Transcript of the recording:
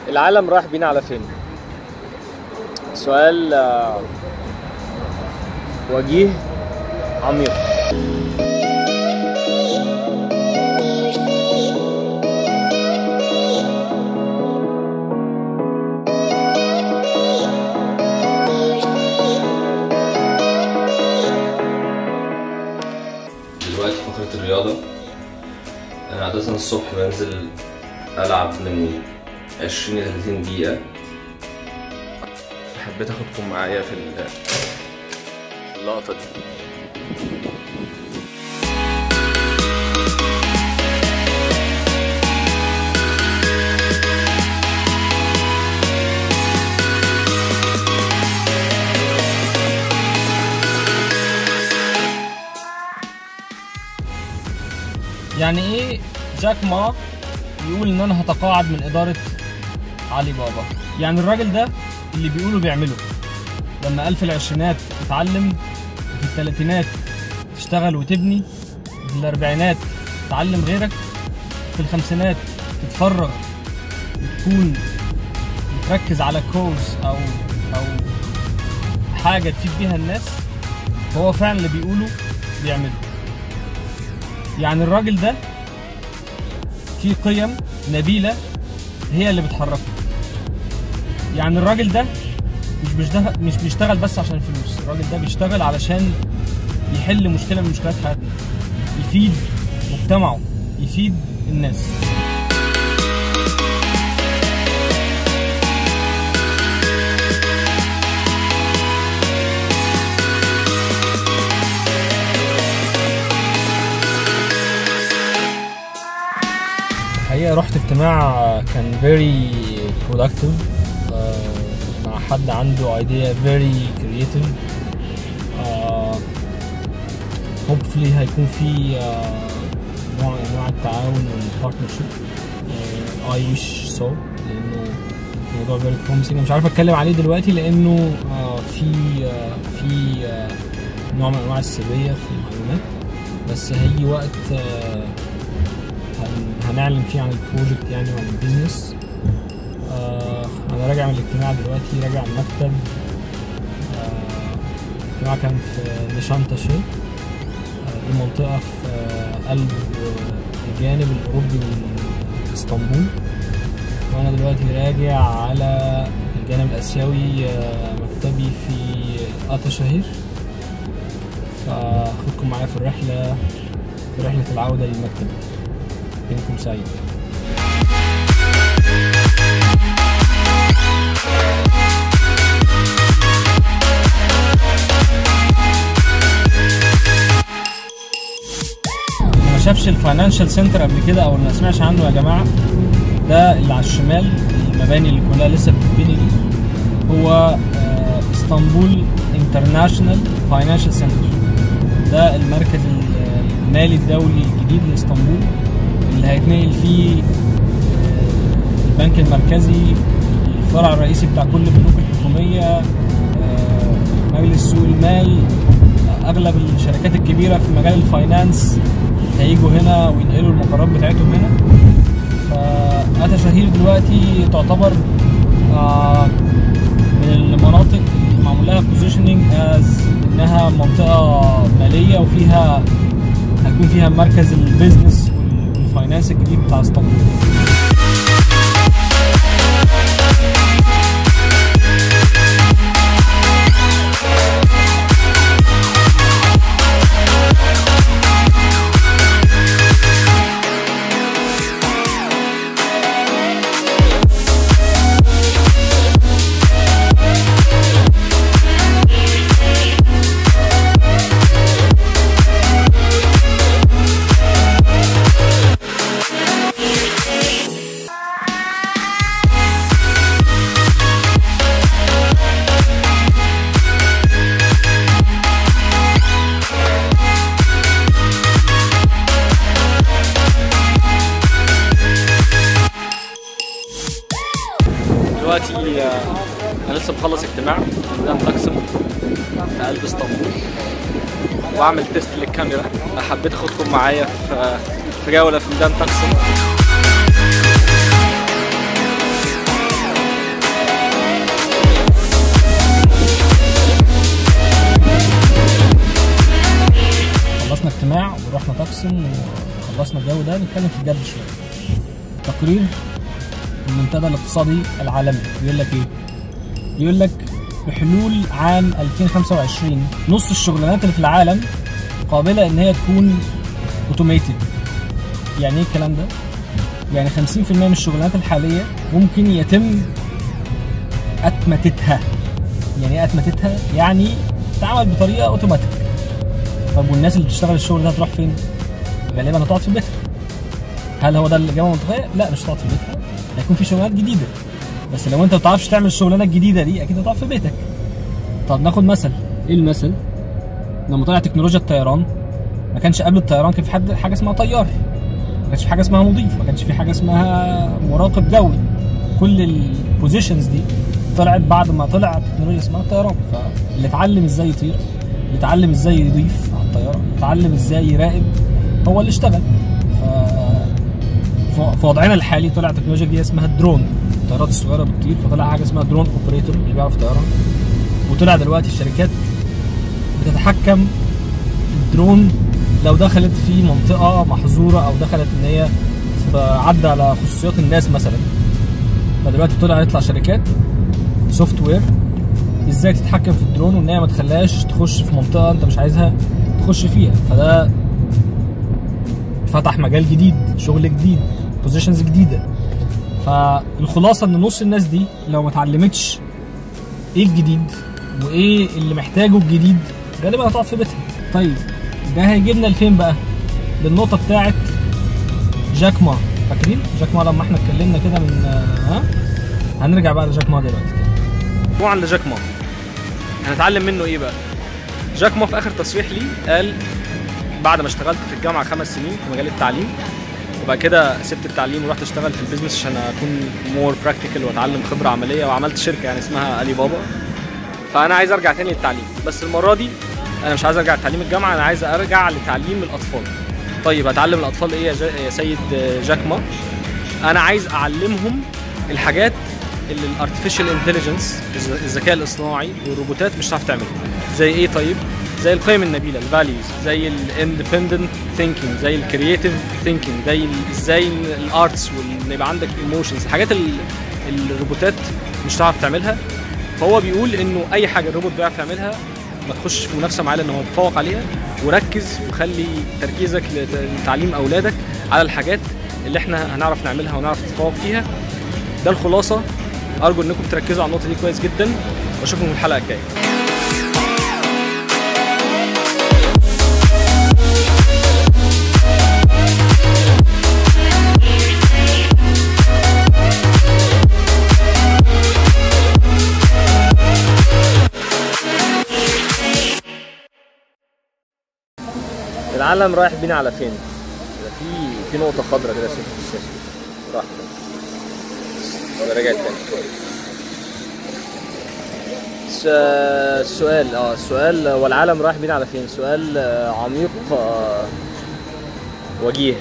العالم رايح بينا على فين؟ سؤال وجيه عميق. دلوقتي فقرة الرياضة. أنا عادة الصبح بنزل ألعب من 20 ل 30 دقيقة. حبيت أخدكم معايا في اللقطة دي. يعني ايه جاك ما يقول ان انا هتقاعد من ادارة علي بابا؟ يعني الراجل ده اللي بيقوله بيعمله. لما قال في العشرينات تتعلم، وفي الثلاثينات تشتغل وتبني، وفي الاربعينات تعلم غيرك، في الخمسينات تتفرغ وتكون بتركز على كوز او حاجة تفيد بيها الناس. هو فعلا اللي بيقوله بيعمله. يعني الراجل ده فيه قيم نبيلة هي اللي بتحركه. يعني الراجل ده مش بيشتغل بس عشان الفلوس. الراجل ده بيشتغل علشان يحل مشكلة من مشكلات حياتنا، يفيد مجتمعه، يفيد الناس. الحقيقة رحت اجتماع كان very productive مع حد عنده idea very creative. hopefully هيكون في نوع من انواع التعاون والبارتنرشيب. I wish so، لانه الموضوع very promising. مش عارف اتكلم عليه دلوقتي لانه في نوع من انواع السرية في المعلومات، بس هيجي وقت هنعلن فيه عن البروجكت يعني وعن البيزنس. انا راجع من الاجتماع دلوقتي، راجع من المكتب. الاجتماع كان في نشانتاشي، دي منطقة في قلب الجانب الأوروبي من اسطنبول، وأنا دلوقتي راجع على الجانب الآسيوي مكتبي في آتاشهير. فأخدكم معايا في رحلة العودة للمكتب. يومكم سعيد. ما شافش الفاينانشال سنتر قبل كده او ما سمعش عنه يا جماعه، ده اللي على الشمال، المباني اللي كلها لسه بتتبني دي، هو اسطنبول انترناشونال فاينانشال سنتر. ده المركز المالي الدولي الجديد لاسطنبول اللي هيتنقل فيه البنك المركزي، الفرع الرئيسي بتاع كل البنوك الحكومية، مجلس سوق المال، أغلب الشركات الكبيرة في مجال الفاينانس هيجوا هنا وينقلوا المقرات بتاعتهم هنا. فآتاشهير دلوقتي تعتبر من المناطق اللي معمول لها بوزيشننج از إنها منطقة مالية، وفيها هيكون فيها مركز البيزنس والفاينانس الجديد بتاع اسطنبول. دلوقتي انا لسه مخلص اجتماع في ميدان تاكسم في قلب اسطنبول. واعمل تيست للكاميرا. حبيت اخدكم معايا في جوله في ميدان تقسم. خلصنا اجتماع ورحنا تقسم وخلصنا الجو ده، نتكلم في الجد شويه. تقرير المنتدى الاقتصادي العالمي بيقول لك ايه؟ بيقول لك بحلول عام 2025 نص الشغلانات اللي في العالم قابله ان هي تكون اوتوميتد. يعني ايه الكلام ده؟ يعني 50% من الشغلانات الحاليه ممكن يتم اتمتتها. يعني ايه اتمتتها؟ يعني تعمل بطريقه اوتوماتيك. طب والناس اللي بتشتغل الشغل ده هتروح فين؟ غالبا هتقعد في بيتها. هل هو ده الاجابه المنطقيه؟ لا، مش هتقعد في بيتها، هيكون في شغلانات جديده. بس لو انت ما بتعرفش تعمل الشغلانه الجديده دي اكيد هتقعد في بيتك. طب ناخد مثل. ايه المثل؟ لما طلع تكنولوجيا الطيران ما كانش قبل الطيران كان في حاجه اسمها طيار، ما كانش في حاجه اسمها مضيف، ما كانش في حاجه اسمها مراقب جوي. كل البوزيشنز دي طلعت بعد ما طلع تكنولوجيا اسمها الطيران. فاللي اتعلم ازاي يطير، اللي اتعلم ازاي يضيف على الطياره، اللي اتعلم ازاي يراقب، هو اللي اشتغل. في وضعنا الحالي طلع تكنولوجيا دي اسمها الدرون، الطيارات الصغيره بتطير، فطلع حاجه اسمها درون اوبريتور اللي بيعرف طيران. وطلع دلوقتي الشركات بتتحكم في الدرون لو دخلت في منطقه محظوره او دخلت ان هي تعدى على خصوصيات الناس مثلا. فدلوقتي يطلع شركات سوفت وير ازاي تتحكم في الدرون وان هي ما تخليهاش تخش في منطقه انت مش عايزها تخش فيها. فده فتح مجال جديد، شغل جديد، بوزيشنز جديده. فالخلاصه ان نص الناس دي لو ما اتعلمتش ايه الجديد وايه اللي محتاجه الجديد غالبا هتقعد في بيتها. طيب ده هيجيبنا لفين بقى؟ للنقطه بتاعت جاك ما. فاكرين جاك ما لما احنا اتكلمنا كده من هنرجع بقى لجاك ما دلوقتي. طبعا لجاك ما هنتعلم منه ايه بقى؟ جاك ما في اخر تصريح ليه قال بعد ما اشتغلت في الجامعه 5 سنين في مجال التعليم، وبعد كده سبت التعليم ورحت اشتغل في البيزنس عشان اكون مور براكتيكال واتعلم خبره عمليه، وعملت شركه يعني اسمها علي بابا. فانا عايز ارجع تاني للتعليم، بس المره دي انا مش عايز ارجع لتعليم الجامعه، انا عايز ارجع لتعليم الاطفال. طيب هتعلم الاطفال ايه يا سيد جاك ما؟ انا عايز اعلمهم الحاجات اللي الارتفيشال انتليجنس، الذكاء الاصطناعي والروبوتات مش هتعرف تعملها. زي ايه طيب؟ زي القيم النبيله، الفاليوز، زي الاندبندنت ثينكينج، زي الكرييتيف ثينكينج، زي ازاي الارتس، وان يبقى عندك ايموشنز، الحاجات الروبوتات مش هتعرف تعملها. فهو بيقول انه اي حاجه الروبوت بيعرف يعملها ما تخش في منافسه معاه لان هو يتفوق عليها، وركز وخلي تركيزك لتعليم اولادك على الحاجات اللي احنا هنعرف نعملها ونعرف نتفوق فيها. ده الخلاصه. ارجو انكم تركزوا على النقطه دي كويس جدا، واشوفكم في الحلقه الجايه. العالم رايح بينا على فين؟ في نقطة خضراء كده شايفها في الشاشة. راح رجعت تاني. السؤال والعالم رايح بينا على فين؟ سؤال عميق وجيه.